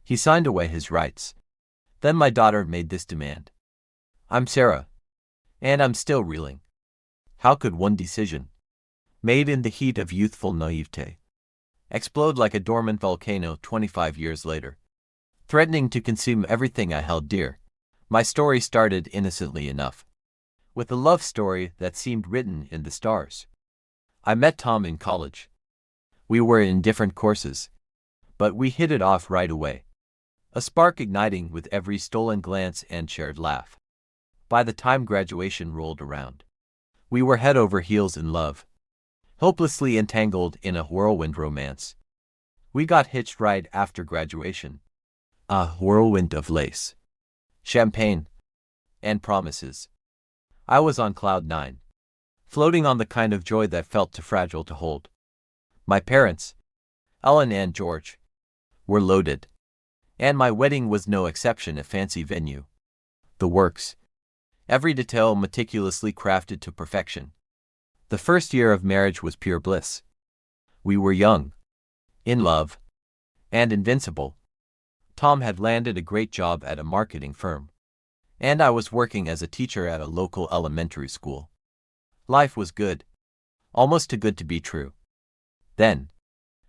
He signed away his rights. Then my daughter made this demand. I'm Sarah. And I'm still reeling. How could one decision, made in the heat of youthful naivete, explode like a dormant volcano 25 years later, threatening to consume everything I held dear? My story started innocently enough, with a love story that seemed written in the stars. I met Tom in college. We were in different courses, but we hit it off right away, a spark igniting with every stolen glance and shared laugh. By the time graduation rolled around, we were head over heels in love, hopelessly entangled in a whirlwind romance. We got hitched right after graduation. A whirlwind of lace, champagne, and promises. I was on cloud nine, floating on the kind of joy that felt too fragile to hold. My parents, Ellen and George, were loaded, and my wedding was no exception, a fancy venue. The works. Every detail meticulously crafted to perfection. The first year of marriage was pure bliss. We were young, in love, and invincible. Tom had landed a great job at a marketing firm, and I was working as a teacher at a local elementary school. Life was good, almost too good to be true. Then,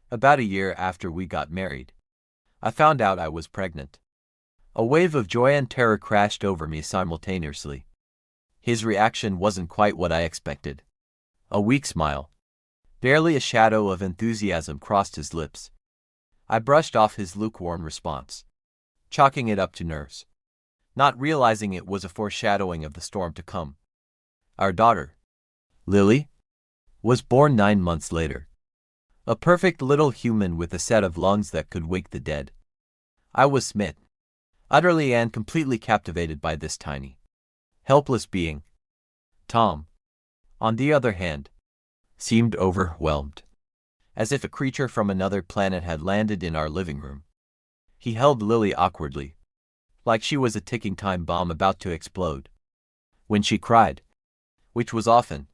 about a year after we got married, I found out I was pregnant. A wave of joy and terror crashed over me simultaneously. His reaction wasn't quite what I expected. A weak smile. Barely a shadow of enthusiasm crossed his lips. I brushed off his lukewarm response, chalking it up to nerves, not realizing it was a foreshadowing of the storm to come. Our daughter, Lily, was born 9 months later. A perfect little human with a set of lungs that could wake the dead. I was smitten, utterly and completely captivated by this tiny, helpless being. Tom, on the other hand, seemed overwhelmed, as if a creature from another planet had landed in our living room. He held Lily awkwardly, like she was a ticking time bomb about to explode. When she cried, which was often,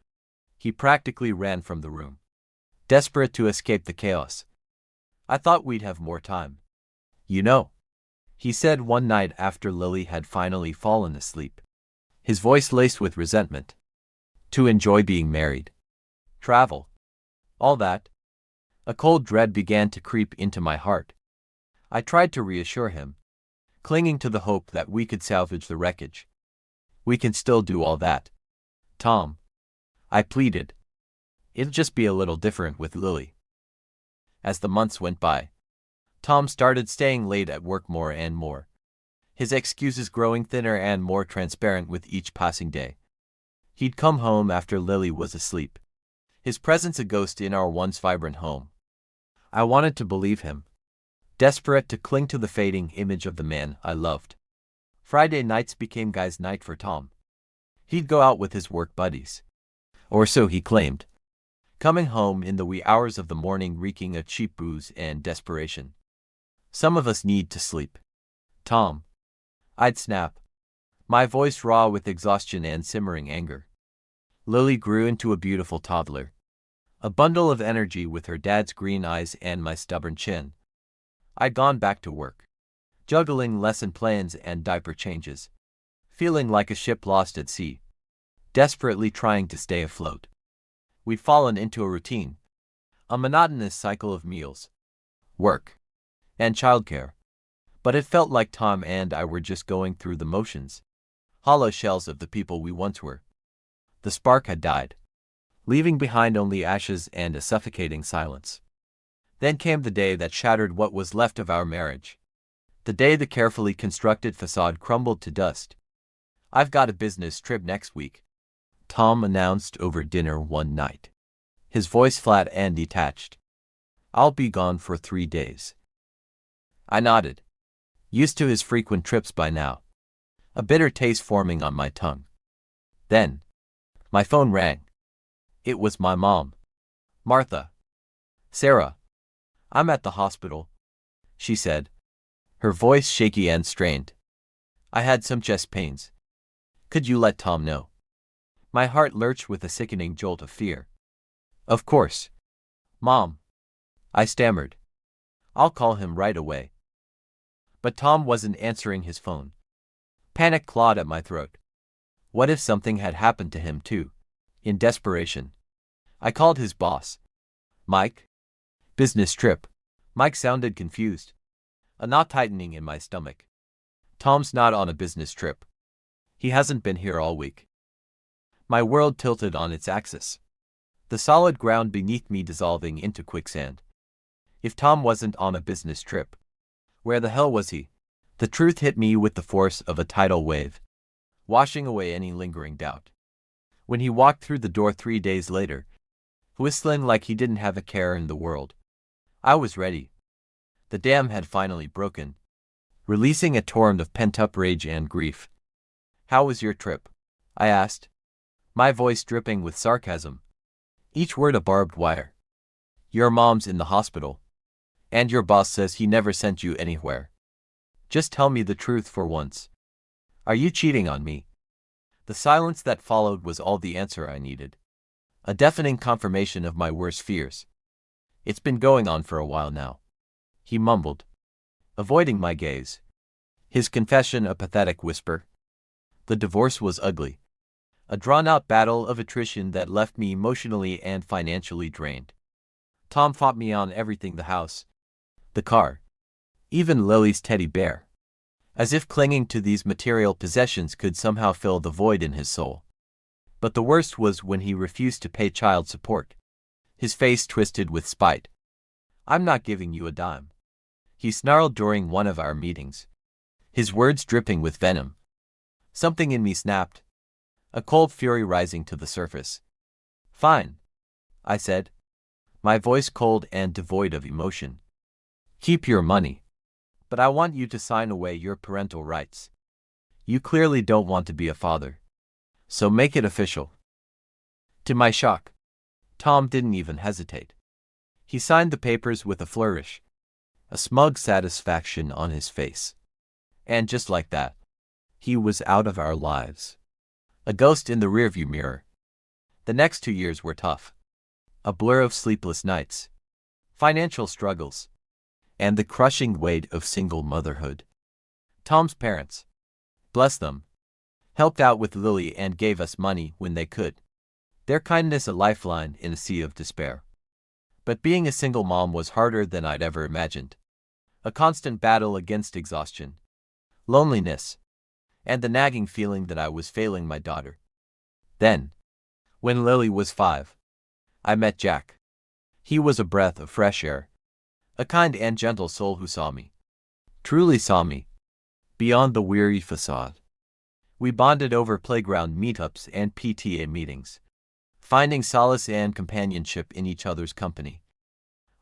he practically ran from the room, desperate to escape the chaos. I thought we'd have more time. You know, he said one night after Lily had finally fallen asleep, his voice laced with resentment. To enjoy being married. Travel. All that. A cold dread began to creep into my heart. I tried to reassure him, clinging to the hope that we could salvage the wreckage. We can still do all that, Tom, I pleaded. It'll just be a little different with Lily. As the months went by, Tom started staying late at work more and more, his excuses growing thinner and more transparent with each passing day. He'd come home after Lily was asleep, his presence a ghost in our once vibrant home. I wanted to believe him, desperate to cling to the fading image of the man I loved. Friday nights became guys' night for Tom. He'd go out with his work buddies, or so he claimed, coming home in the wee hours of the morning reeking of cheap booze and desperation. Some of us need to sleep, Tom. I'd snap, my voice raw with exhaustion and simmering anger. Lily grew into a beautiful toddler, a bundle of energy with her dad's green eyes and my stubborn chin. I'd gone back to work, juggling lesson plans and diaper changes, feeling like a ship lost at sea, desperately trying to stay afloat. We'd fallen into a routine, a monotonous cycle of meals, work, and childcare. But it felt like Tom and I were just going through the motions, hollow shells of the people we once were. The spark had died, leaving behind only ashes and a suffocating silence. Then came the day that shattered what was left of our marriage. The day the carefully constructed facade crumbled to dust. I've got a business trip next week, Tom announced over dinner one night, his voice flat and detached. I'll be gone for 3 days. I nodded, used to his frequent trips by now, a bitter taste forming on my tongue. Then, my phone rang. It was my mom. Martha. Sarah. I'm at the hospital, she said, her voice shaky and strained. I had some chest pains. Could you let Tom know? My heart lurched with a sickening jolt of fear. Of course, Mom, I stammered. I'll call him right away. But Tom wasn't answering his phone. Panic clawed at my throat. What if something had happened to him too? In desperation, I called his boss. Mike? Business trip. Mike sounded confused. A knot tightening in my stomach. Tom's not on a business trip. He hasn't been here all week. My world tilted on its axis. The solid ground beneath me dissolving into quicksand. If Tom wasn't on a business trip, where the hell was he? The truth hit me with the force of a tidal wave, washing away any lingering doubt. When he walked through the door 3 days later, whistling like he didn't have a care in the world, I was ready. The dam had finally broken, releasing a torrent of pent-up rage and grief. How was your trip? I asked, my voice dripping with sarcasm, each word a barbed wire. Your mom's in the hospital, and your boss says he never sent you anywhere. Just tell me the truth for once. Are you cheating on me? The silence that followed was all the answer I needed. A deafening confirmation of my worst fears. It's been going on for a while now, he mumbled, avoiding my gaze. His confession a pathetic whisper. The divorce was ugly. A drawn-out battle of attrition that left me emotionally and financially drained. Tom fought me on everything: the house, the car, even Lily's teddy bear. As if clinging to these material possessions could somehow fill the void in his soul. But the worst was when he refused to pay child support. His face twisted with spite. I'm not giving you a dime, he snarled during one of our meetings, his words dripping with venom. Something in me snapped, a cold fury rising to the surface. Fine, I said, my voice cold and devoid of emotion. Keep your money. But I want you to sign away your parental rights. You clearly don't want to be a father. So make it official. To my shock, Tom didn't even hesitate. He signed the papers with a flourish, a smug satisfaction on his face. And just like that, he was out of our lives. A ghost in the rearview mirror. The next 2 years were tough. A blur of sleepless nights, financial struggles, and the crushing weight of single motherhood. Tom's parents, bless them, helped out with Lily and gave us money when they could. Their kindness a lifeline in a sea of despair. But being a single mom was harder than I'd ever imagined. A constant battle against exhaustion, loneliness, and the nagging feeling that I was failing my daughter. Then, when Lily was 5, I met Jack. He was a breath of fresh air. A kind and gentle soul who saw me. Truly saw me. Beyond the weary facade. We bonded over playground meetups and PTA meetings, finding solace and companionship in each other's company.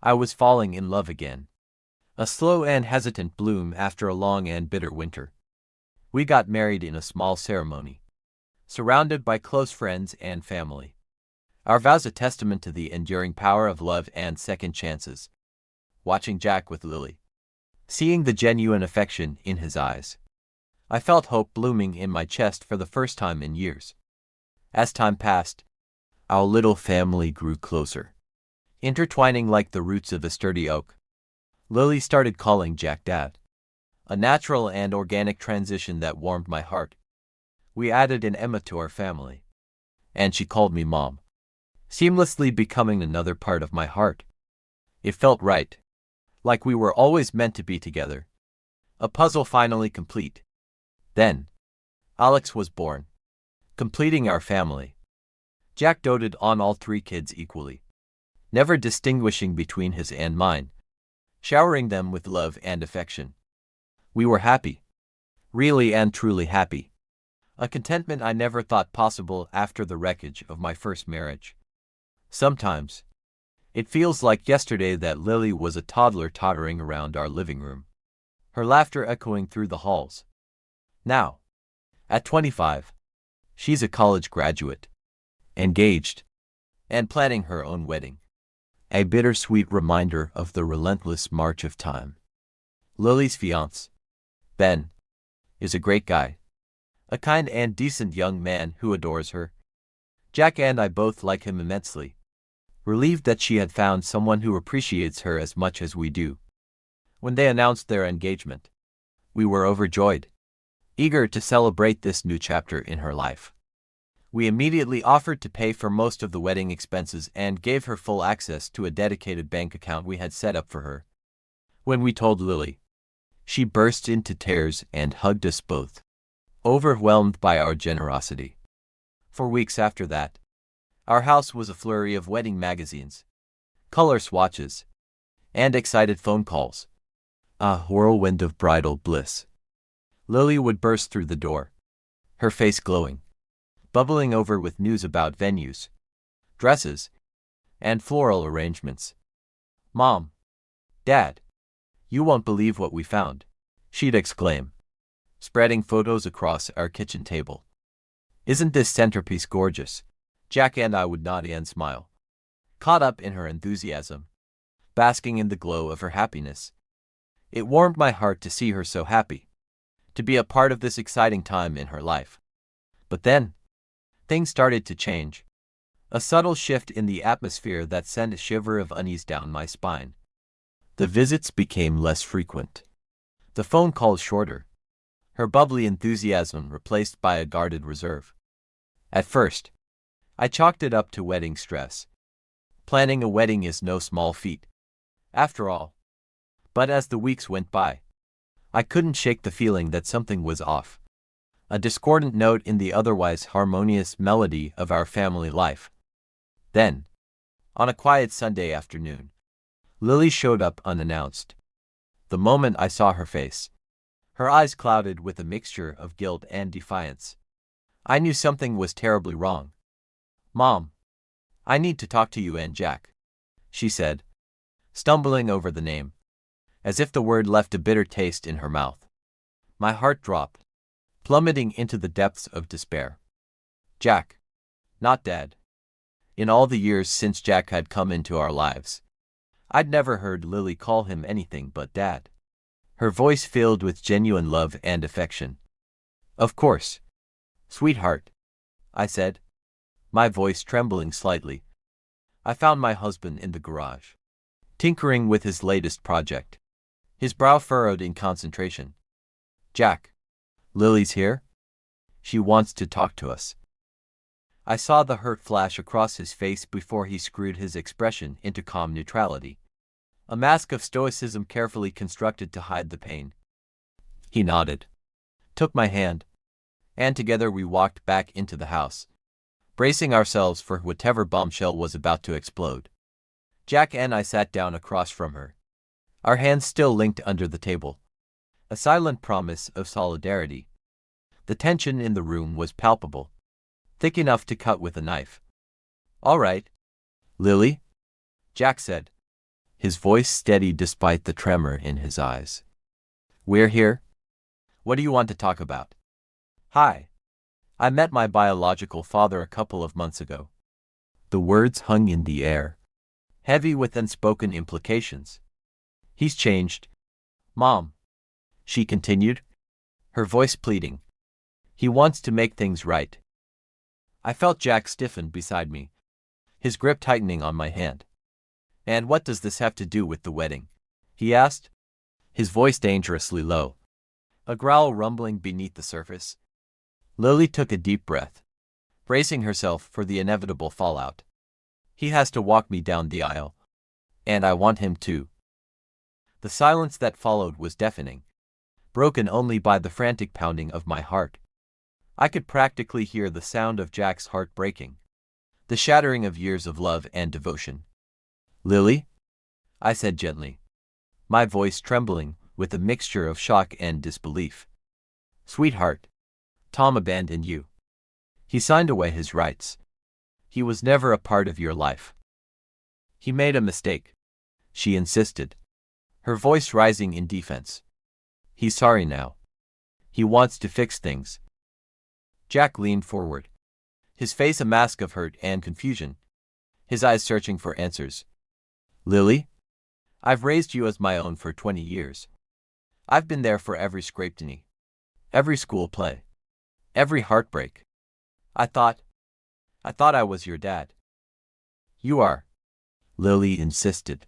I was falling in love again. A slow and hesitant bloom after a long and bitter winter. We got married in a small ceremony, surrounded by close friends and family. Our vows a testament to the enduring power of love and second chances. Watching Jack with Lily, seeing the genuine affection in his eyes, I felt hope blooming in my chest for the first time in years. As time passed, our little family grew closer, intertwining like the roots of a sturdy oak. Lily started calling Jack Dad, a natural and organic transition that warmed my heart. We added an Emma to our family, and she called me Mom, seamlessly becoming another part of my heart. It felt right. Like we were always meant to be together. A puzzle finally complete. Then, Alex was born, completing our family. Jack doted on all 3 kids equally, never distinguishing between his and mine, showering them with love and affection. We were happy. Really and truly happy. A contentment I never thought possible after the wreckage of my first marriage. Sometimes, it feels like yesterday that Lily was a toddler tottering around our living room, her laughter echoing through the halls. Now, at 25, she's a college graduate, engaged, and planning her own wedding. A bittersweet reminder of the relentless march of time. Lily's fiancé, Ben, is a great guy, a kind and decent young man who adores her. Jack and I both like him immensely. Relieved that she had found someone who appreciates her as much as we do. When they announced their engagement, We were overjoyed, eager to celebrate this new chapter in her life. We immediately offered to pay for most of the wedding expenses and gave her full access to a dedicated bank account we had set up for her. When we told Lily, she burst into tears and hugged us both, overwhelmed by our generosity. For weeks after that, our house was a flurry of wedding magazines, color swatches, and excited phone calls. A whirlwind of bridal bliss. Lily would burst through the door, her face glowing, bubbling over with news about venues, dresses, and floral arrangements. "Mom, Dad, you won't believe what we found," she'd exclaim, spreading photos across our kitchen table. "Isn't this centerpiece gorgeous?" Jack and I would nod and smile, caught up in her enthusiasm, basking in the glow of her happiness. It warmed my heart to see her so happy, to be a part of this exciting time in her life. But then, things started to change. A subtle shift in the atmosphere that sent a shiver of unease down my spine. The visits became less frequent, the phone calls shorter, her bubbly enthusiasm replaced by a guarded reserve. At first, I chalked it up to wedding stress. Planning a wedding is no small feat, after all. But as the weeks went by, I couldn't shake the feeling that something was off. A discordant note in the otherwise harmonious melody of our family life. Then, on a quiet Sunday afternoon, Lily showed up unannounced. The moment I saw her face, her eyes clouded with a mixture of guilt and defiance, I knew something was terribly wrong. "Mom, I need to talk to you and Jack," she said, stumbling over the name, as if the word left a bitter taste in her mouth. My heart dropped, plummeting into the depths of despair. Jack, not Dad. In all the years since Jack had come into our lives, I'd never heard Lily call him anything but Dad. Her voice filled with genuine love and affection. "Of course, sweetheart," I said, my voice trembling slightly. I found my husband in the garage, tinkering with his latest project, his brow furrowed in concentration. "Jack, Lily's here. She wants to talk to us." I saw the hurt flash across his face before he screwed his expression into calm neutrality, a mask of stoicism carefully constructed to hide the pain. He nodded, took my hand, and together we walked back into the house, bracing ourselves for whatever bombshell was about to explode. Jack and I sat down across from her, our hands still linked under the table, a silent promise of solidarity. The tension in the room was palpable, thick enough to cut with a knife. "All right, Lily," Jack said, his voice steady despite the tremor in his eyes. "We're here. What do you want to talk about?" "Hi. I met my biological father a couple of months ago." The words hung in the air, heavy with unspoken implications. "He's changed, Mom," she continued, her voice pleading. "He wants to make things right." I felt Jack stiffen beside me, his grip tightening on my hand. "And what does this have to do with the wedding?" he asked, his voice dangerously low, a growl rumbling beneath the surface. Lily took a deep breath, bracing herself for the inevitable fallout. "He has to walk me down the aisle, and I want him to." The silence that followed was deafening, broken only by the frantic pounding of my heart. I could practically hear the sound of Jack's heart breaking, the shattering of years of love and devotion. "Lily?" I said gently, my voice trembling with a mixture of shock and disbelief. "Sweetheart, Tom abandoned you. He signed away his rights. He was never a part of your life." "He made a mistake," she insisted, her voice rising in defense. "He's sorry now. He wants to fix things." Jack leaned forward, his face a mask of hurt and confusion, his eyes searching for answers. "Lily, I've raised you as my own for 20 years. I've been there for every scraped knee, every school play, every heartbreak. I thought I was your dad." "You are," Lily insisted,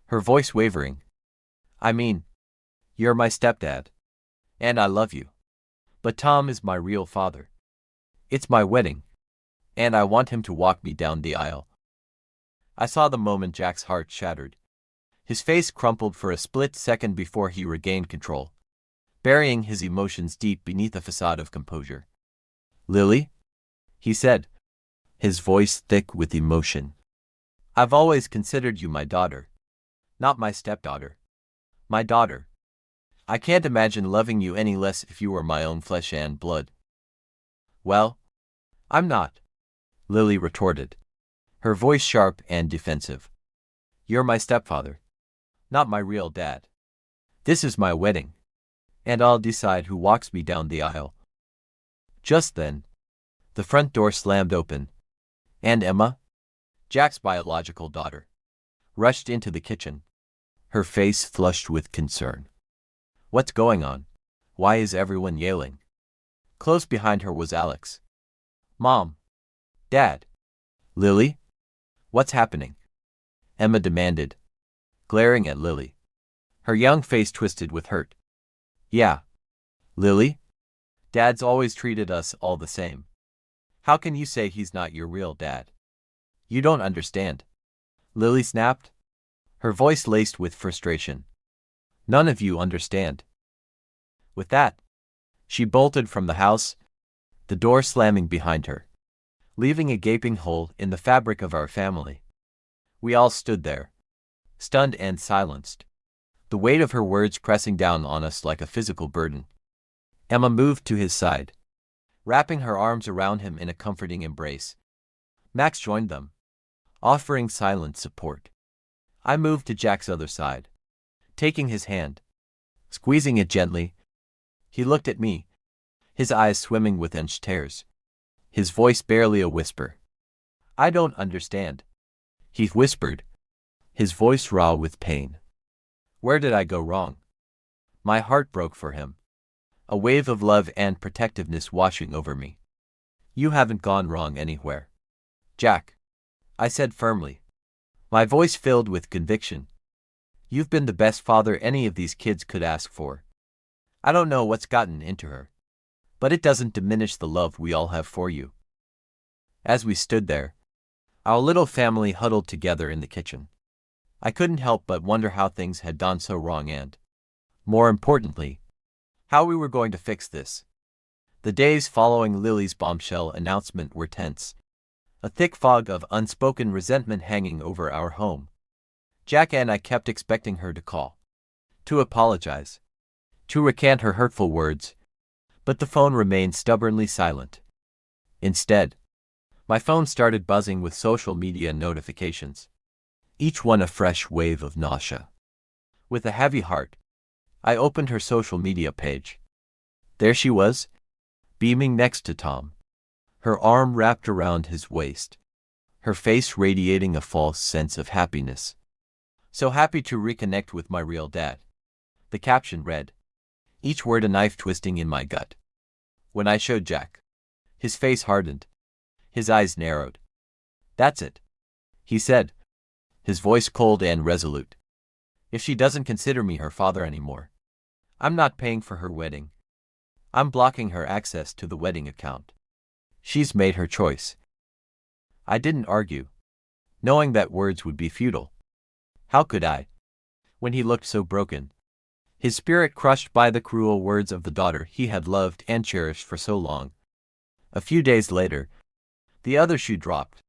her voice wavering. "I mean, you're my stepdad. and I love you. But Tom is my real father. It's my wedding, and I want him to walk me down the aisle. I saw the moment Jack's heart shattered. His face crumpled for a split second before he regained control, burying his emotions deep beneath a facade of composure. "Lily?" he said, his voice thick with emotion. "I've always considered you my daughter. Not my stepdaughter. My daughter. I can't imagine loving you any less if you were my own flesh and blood." "Well, I'm not," Lily retorted, her voice sharp and defensive. "You're my stepfather, not my real dad. This is my wedding, and I'll decide who walks me down the aisle." Just then, the front door slammed open, and Emma, Jack's biological daughter, rushed into the kitchen, her face flushed with concern. "What's going on? Why is everyone yelling?" Close behind her was Alex. "Mom. Dad. Lily? What's happening?" Emma demanded, glaring at Lily, her young face twisted with hurt. "Yeah. Lily? Dad's always treated us all the same. How can you say he's not your real dad? You don't understand." Lily snapped, her voice laced with frustration. "None of you understand." With that, she bolted from the house, the door slamming behind her, leaving a gaping hole in the fabric of our family. We all stood there, stunned and silenced, the weight of her words pressing down on us like a physical burden. Emma moved to his side, wrapping her arms around him in a comforting embrace. Max joined them, offering silent support. I moved to Jack's other side, taking his hand, squeezing it gently. He looked at me, his eyes swimming with enhanced tears, his voice barely a whisper. "I don't understand," he whispered, his voice raw with pain. Where did I go wrong? My heart broke for him, a wave of love and protectiveness washing over me. "You haven't gone wrong anywhere, Jack," I said firmly, my voice filled with conviction. "You've been the best father any of these kids could ask for. I don't know what's gotten into her, but it doesn't diminish the love we all have for you." As we stood there, our little family huddled together in the kitchen, I couldn't help but wonder how things had gone so wrong and, more importantly, how we were going to fix this. The days following Lily's bombshell announcement were tense, a thick fog of unspoken resentment hanging over our home. Jack and I kept expecting her to call, to apologize, to recant her hurtful words, but the phone remained stubbornly silent. Instead, my phone started buzzing with social media notifications, each one a fresh wave of nausea. With a heavy heart, I opened her social media page. There she was, beaming next to Tom, her arm wrapped around his waist, her face radiating a false sense of happiness. "So happy to reconnect with my real dad," the caption read, each word a knife twisting in my gut. When I showed Jack, his face hardened, his eyes narrowed. "That's it," he said, his voice cold and resolute. "If she doesn't consider me her father anymore, I'm not paying for her wedding. I'm blocking her access to the wedding account. She's made her choice." I didn't argue, knowing that words would be futile. How could I, when he looked so broken, his spirit crushed by the cruel words of the daughter he had loved and cherished for so long? A few days later, the other shoe dropped,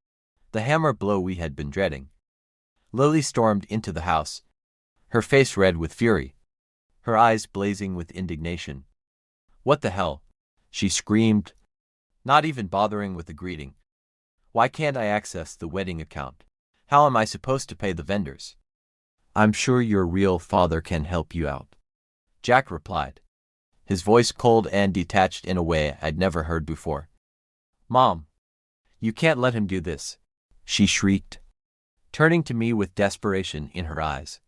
the hammer blow we had been dreading. Lily stormed into the house, her face red with fury, her eyes blazing with indignation. "What the hell?" she screamed, not even bothering with the greeting. "Why can't I access the wedding account? How am I supposed to pay the vendors?" "I'm sure your real father can help you out," Jack replied, his voice cold and detached in a way I'd never heard before. "Mom, you can't let him do this," she shrieked, turning to me with desperation in her eyes.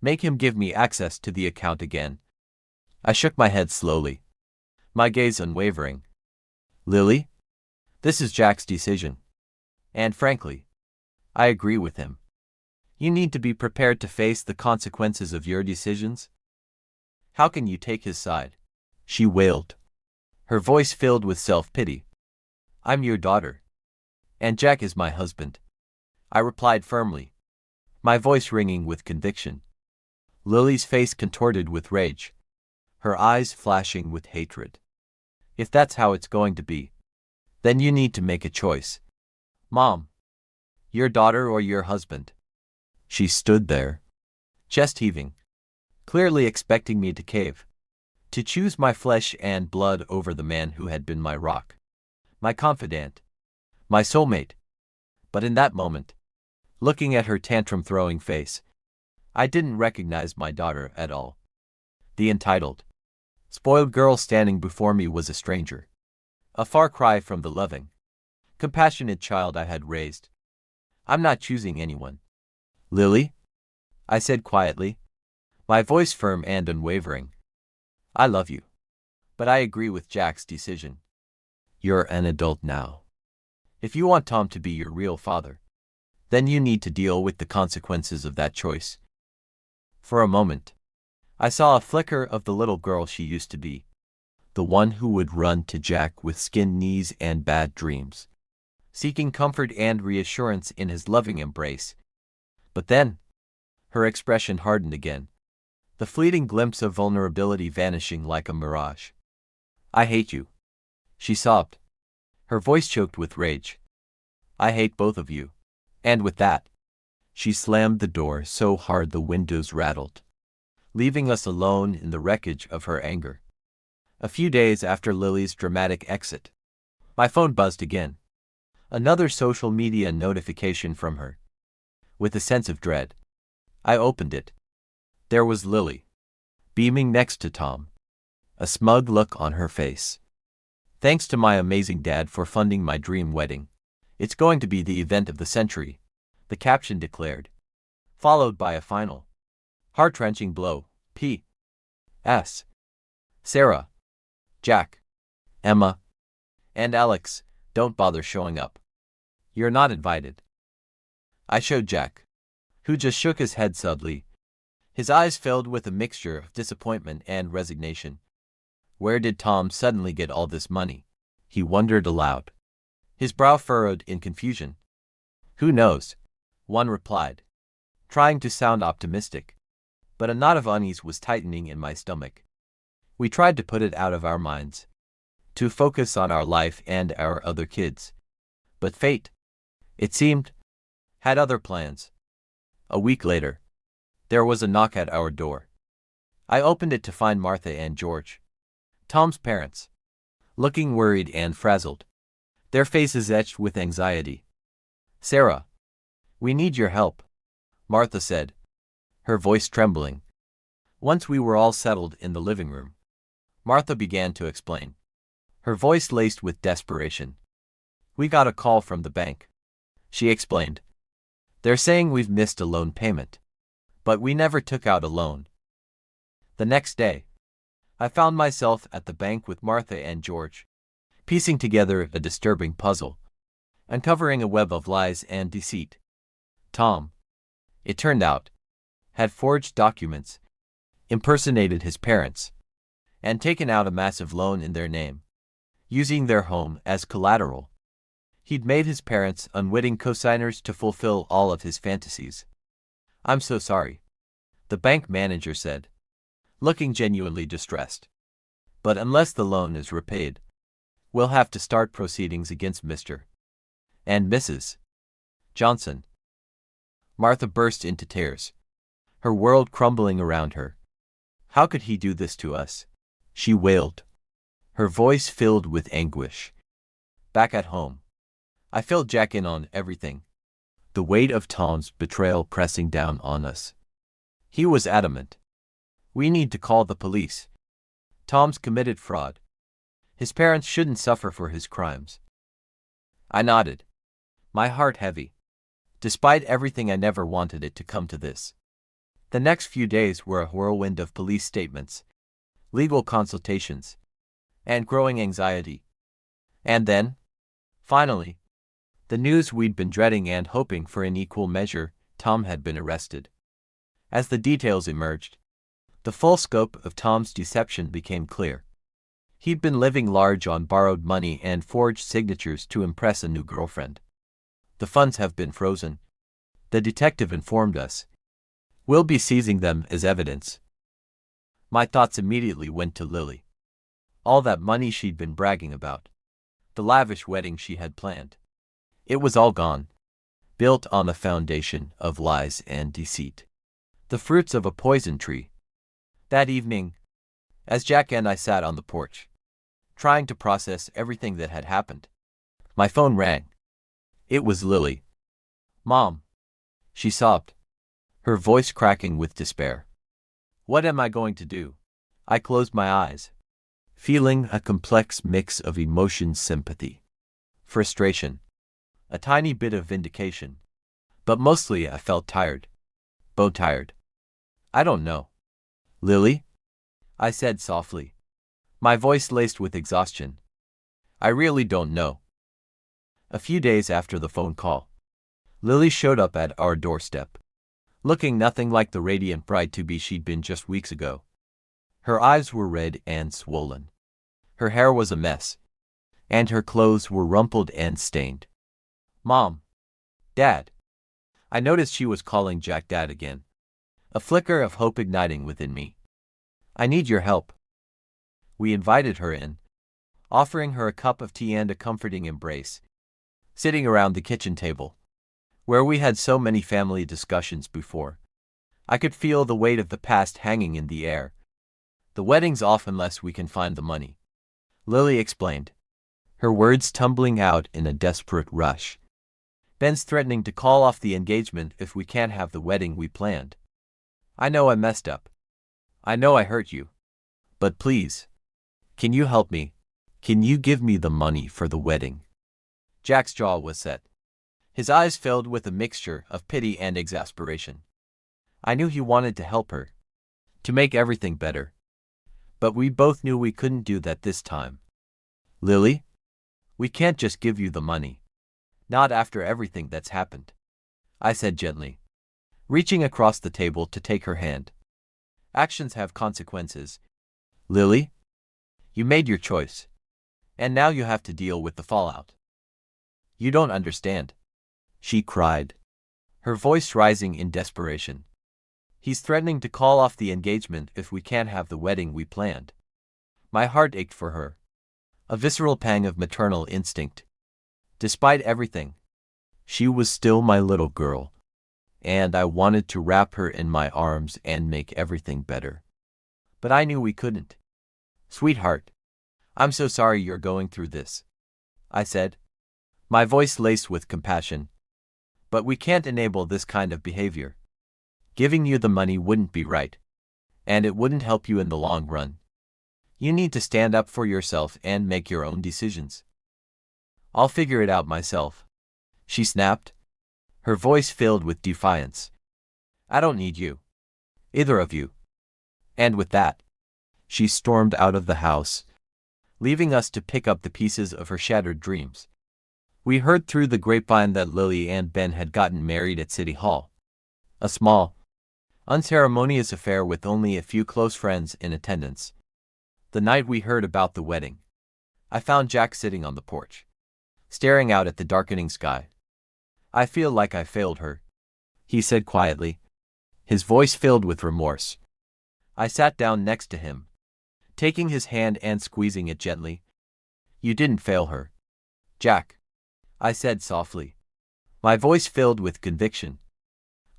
"Make him give me access to the account again." I shook my head slowly, my gaze unwavering. "Lily, this is Jack's decision. And frankly, I agree with him. You need to be prepared to face the consequences of your decisions. How can you take his side, she wailed, her voice filled with self-pity. I'm your daughter. And Jack is my husband, I replied firmly, my voice ringing with conviction. Lily's face contorted with rage, her eyes flashing with hatred. If that's how it's going to be, then you need to make a choice. Mom, your daughter or your husband? She stood there, chest heaving, clearly expecting me to cave, to choose my flesh and blood over the man who had been my rock, my confidant, my soulmate. But in that moment, looking at her tantrum-throwing face, I didn't recognize my daughter at all. The entitled, spoiled girl standing before me was a stranger, a far cry from the loving, compassionate child I had raised. I'm not choosing anyone. Lily? I said quietly, my voice firm and unwavering. I love you, but I agree with Jack's decision. You're an adult now. If you want Tom to be your real father, then you need to deal with the consequences of that choice. For a moment, I saw a flicker of the little girl she used to be, the one who would run to Jack with skinned knees and bad dreams, seeking comfort and reassurance in his loving embrace. But then, her expression hardened again, the fleeting glimpse of vulnerability vanishing like a mirage. I hate you, she sobbed, her voice choked with rage. I hate both of you. And with that, she slammed the door so hard the windows rattled, leaving us alone in the wreckage of her anger. A few days after Lily's dramatic exit, my phone buzzed again. Another social media notification from her. With a sense of dread, I opened it. There was Lily, beaming next to Tom, a smug look on her face. Thanks to my amazing dad for funding my dream wedding. It's going to be the event of the century, the caption declared, followed by a final, heart-wrenching blow. P.S. Sarah, Jack, Emma, and Alex, don't bother showing up. You're not invited. I showed Jack, who just shook his head sadly, his eyes filled with a mixture of disappointment and resignation. Where did Tom suddenly get all this money? He wondered aloud, his brow furrowed in confusion. Who knows? One replied, trying to sound optimistic, but a knot of unease was tightening in my stomach. We tried to put it out of our minds, to focus on our life and our other kids. But fate, it seemed, had other plans. A week later, there was a knock at our door. I opened it to find Martha and George, Tom's parents, looking worried and frazzled, their faces etched with anxiety. Sarah, we need your help, Martha said, her voice trembling. Once we were all settled in the living room, Martha began to explain, her voice laced with desperation. We got a call from the bank, she explained. They're saying we've missed a loan payment, but we never took out a loan. The next day, I found myself at the bank with Martha and George, piecing together a disturbing puzzle, uncovering a web of lies and deceit. Tom, it turned out, had forged documents, impersonated his parents, and taken out a massive loan in their name, using their home as collateral. He'd made his parents unwitting cosigners to fulfill all of his fantasies. I'm so sorry, the bank manager said, looking genuinely distressed. But unless the loan is repaid, we'll have to start proceedings against Mr. and Mrs. Johnson. Martha burst into tears, her world crumbling around her. How could he do this to us? She wailed, her voice filled with anguish. Back at home, I filled Jack in on everything, the weight of Tom's betrayal pressing down on us. He was adamant. We need to call the police. Tom's committed fraud. His parents shouldn't suffer for his crimes. I nodded, my heart heavy. Despite everything, I never wanted it to come to this. The next few days were a whirlwind of police statements, legal consultations, and growing anxiety. And then, finally, the news we'd been dreading and hoping for in equal measure, Tom had been arrested. As the details emerged, the full scope of Tom's deception became clear. He'd been living large on borrowed money and forged signatures to impress a new girlfriend. The funds have been frozen, the detective informed us. We'll be seizing them as evidence. My thoughts immediately went to Lily. All that money she'd been bragging about. The lavish wedding she had planned. It was all gone. Built on a foundation of lies and deceit. The fruits of a poison tree. That evening, as Jack and I sat on the porch, trying to process everything that had happened, my phone rang. It was Lily. "Mom," she sobbed, her voice cracking with despair. "What am I going to do?" I closed my eyes, feeling a complex mix of emotions: sympathy, frustration, a tiny bit of vindication. But mostly I felt tired. Bone tired. "I don't know." "Lily?" I said softly, my voice laced with exhaustion. "I really don't know." A few days after the phone call, Lily showed up at our doorstep, looking nothing like the radiant bride-to-be she'd been just weeks ago. Her eyes were red and swollen. Her hair was a mess, and her clothes were rumpled and stained. "Mom. Dad." I noticed she was calling Jack Dad again, a flicker of hope igniting within me. "I need your help." We invited her in, offering her a cup of tea and a comforting embrace, sitting around the kitchen table, where we had so many family discussions before. I could feel the weight of the past hanging in the air. "The wedding's off unless we can find the money," Lily explained, her words tumbling out in a desperate rush. "Ben's threatening to call off the engagement if we can't have the wedding we planned. I know I messed up. I know I hurt you. But please, can you help me? Can you give me the money for the wedding?" Jack's jaw was set. His eyes filled with a mixture of pity and exasperation. I knew he wanted to help her, to make everything better. But we both knew we couldn't do that this time. "Lily, we can't just give you the money. Not after everything that's happened," I said gently, reaching across the table to take her hand. "Actions have consequences. Lily, you made your choice, and now you have to deal with the fallout." "You don't understand," she cried, her voice rising in desperation. "He's threatening to call off the engagement if we can't have the wedding we planned." My heart ached for her, a visceral pang of maternal instinct. Despite everything, she was still my little girl, and I wanted to wrap her in my arms and make everything better. But I knew we couldn't. "Sweetheart, I'm so sorry you're going through this," I said, my voice laced with compassion. "But we can't enable this kind of behavior. Giving you the money wouldn't be right, and it wouldn't help you in the long run. You need to stand up for yourself and make your own decisions." "I'll figure it out myself," she snapped, her voice filled with defiance. "I don't need you. Either of you." And with that, she stormed out of the house, leaving us to pick up the pieces of her shattered dreams. We heard through the grapevine that Lily and Ben had gotten married at City Hall. A small, unceremonious affair with only a few close friends in attendance. The night we heard about the wedding, I found Jack sitting on the porch, staring out at the darkening sky. "I feel like I failed her," he said quietly, his voice filled with remorse. I sat down next to him, taking his hand and squeezing it gently. "You didn't fail her, Jack," I said softly, my voice filled with conviction.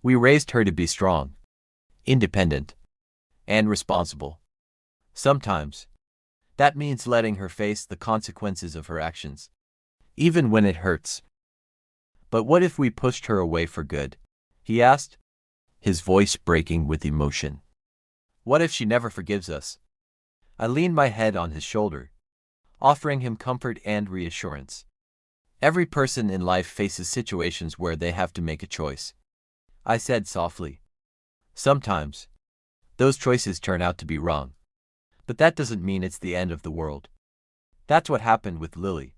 "We raised her to be strong, independent, and responsible. Sometimes, that means letting her face the consequences of her actions, even when it hurts." "But what if we pushed her away for good?" he asked, his voice breaking with emotion. "What if she never forgives us?" I leaned my head on his shoulder, offering him comfort and reassurance. "Every person in life faces situations where they have to make a choice," I said softly. "Sometimes, those choices turn out to be wrong. But that doesn't mean it's the end of the world. That's what happened with Lily.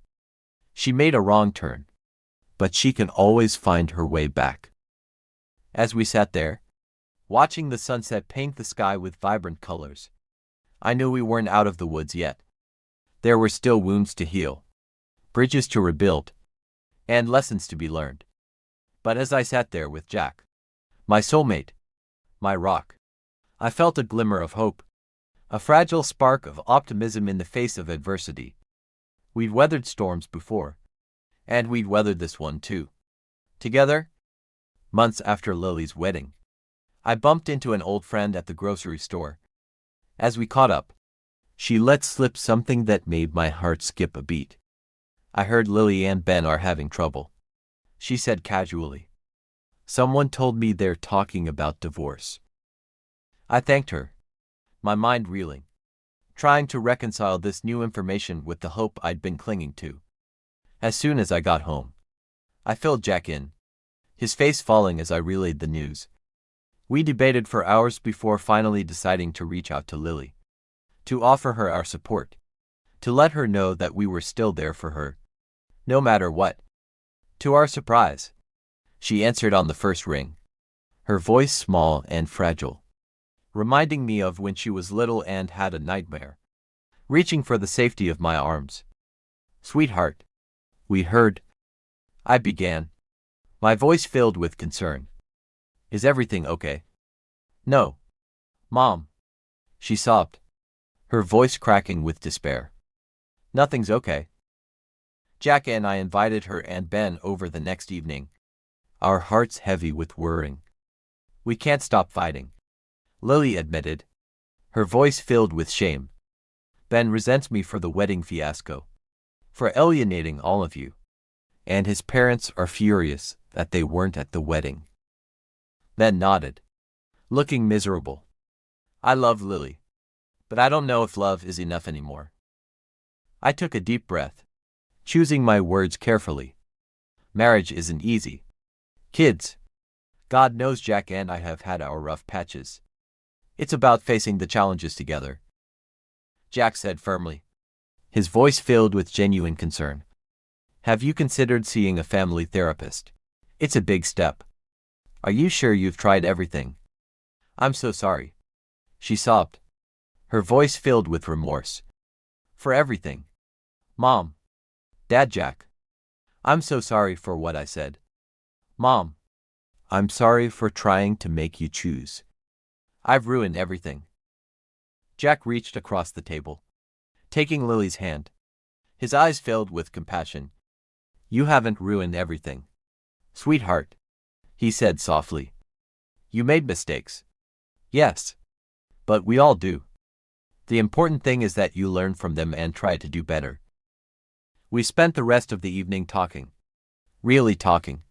She made a wrong turn, but she can always find her way back." As we sat there, watching the sunset paint the sky with vibrant colors, I knew we weren't out of the woods yet. There were still wounds to heal, bridges to rebuild, and lessons to be learned. But as I sat there with Jack, my soulmate, my rock, I felt a glimmer of hope, a fragile spark of optimism in the face of adversity. We'd weathered storms before, and we'd weathered this one too. Together, months after Lily's wedding, I bumped into an old friend at the grocery store. As we caught up, she let slip something that made my heart skip a beat. "I heard Lily and Ben are having trouble," she said casually. "Someone told me they're talking about divorce." I thanked her, my mind reeling, trying to reconcile this new information with the hope I'd been clinging to. As soon as I got home, I filled Jack in, his face falling as I relayed the news. We debated for hours before finally deciding to reach out to Lily, to offer her our support, to let her know that we were still there for her, no matter what. To our surprise, she answered on the first ring, her voice small and fragile, reminding me of when she was little and had a nightmare, reaching for the safety of my arms. "Sweetheart, we heard," I began, my voice filled with concern. "Is everything okay?" "No, Mom," she sobbed, her voice cracking with despair. "Nothing's okay." Jack and I invited her and Ben over the next evening, our hearts heavy with worrying. "We can't stop fighting," Lily admitted, her voice filled with shame. "Ben resents me for the wedding fiasco, for alienating all of you, and his parents are furious that they weren't at the wedding." Ben nodded, looking miserable. "I love Lily, but I don't know if love is enough anymore." I took a deep breath, choosing my words carefully. Marriage isn't easy. Kids, God knows Jack and I have had our rough patches. It's about facing the challenges together, Jack said firmly, his voice filled with genuine concern. "Have you considered seeing a family therapist? It's a big step. Are you sure you've tried everything?" "I'm so sorry," she sobbed, her voice filled with remorse. "For everything. Mom, Dad, Jack. I'm so sorry for what I said. Mom, I'm sorry for trying to make you choose. I've ruined everything." Jack reached across the table, taking Lily's hand, his eyes filled with compassion. "You haven't ruined everything, sweetheart," he said softly. "You made mistakes. Yes, but we all do. The important thing is that you learn from them and try to do better." We spent the rest of the evening talking. Really talking.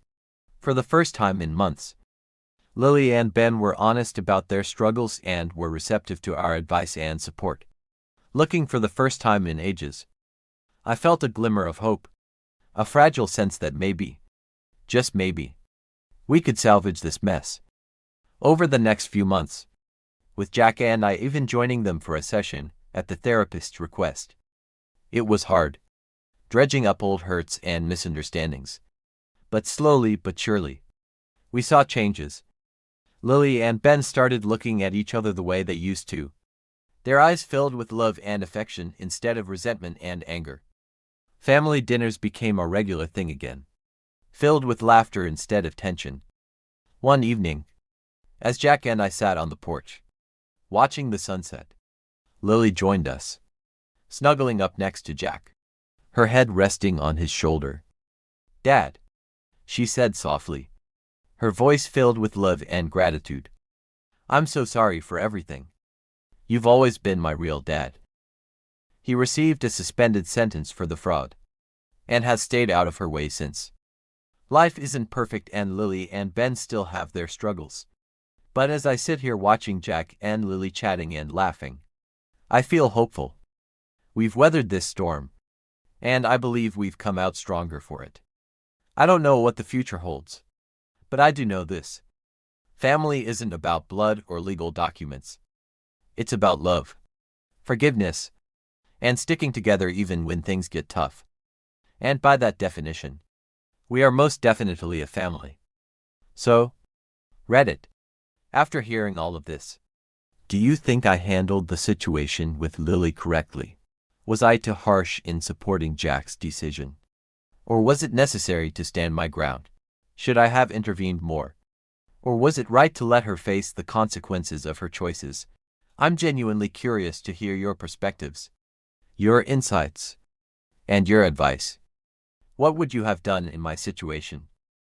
For the first time in months. Lily and Ben were honest about their struggles and were receptive to our advice and support. Looking for the first time in ages, I felt a glimmer of hope, a fragile sense that maybe, just maybe, we could salvage this mess. Over the next few months, with Jack and I even joining them for a session at the therapist's request. It was hard, dredging up old hurts and misunderstandings. But slowly but surely, we saw changes. Lily and Ben started looking at each other the way they used to, their eyes filled with love and affection instead of resentment and anger. Family dinners became a regular thing again, filled with laughter instead of tension. One evening, as Jack and I sat on the porch, watching the sunset, Lily joined us, snuggling up next to Jack, her head resting on his shoulder. "Dad," she said softly, her voice filled with love and gratitude. "I'm so sorry for everything. You've always been my real dad." He received a suspended sentence for the fraud, and has stayed out of her way since. Life isn't perfect and Lily and Ben still have their struggles. But as I sit here watching Jack and Lily chatting and laughing, I feel hopeful. We've weathered this storm, and I believe we've come out stronger for it. I don't know what the future holds, but I do know this. Family isn't about blood or legal documents. It's about love, forgiveness, and sticking together even when things get tough. And by that definition, we are most definitely a family. So, Reddit, after hearing all of this, do you think I handled the situation with Lily correctly? Was I too harsh in supporting Jack's decision? Or was it necessary to stand my ground? Should I have intervened more? Or was it right to let her face the consequences of her choices? I'm genuinely curious to hear your perspectives, your insights, and your advice. What would you have done in my situation?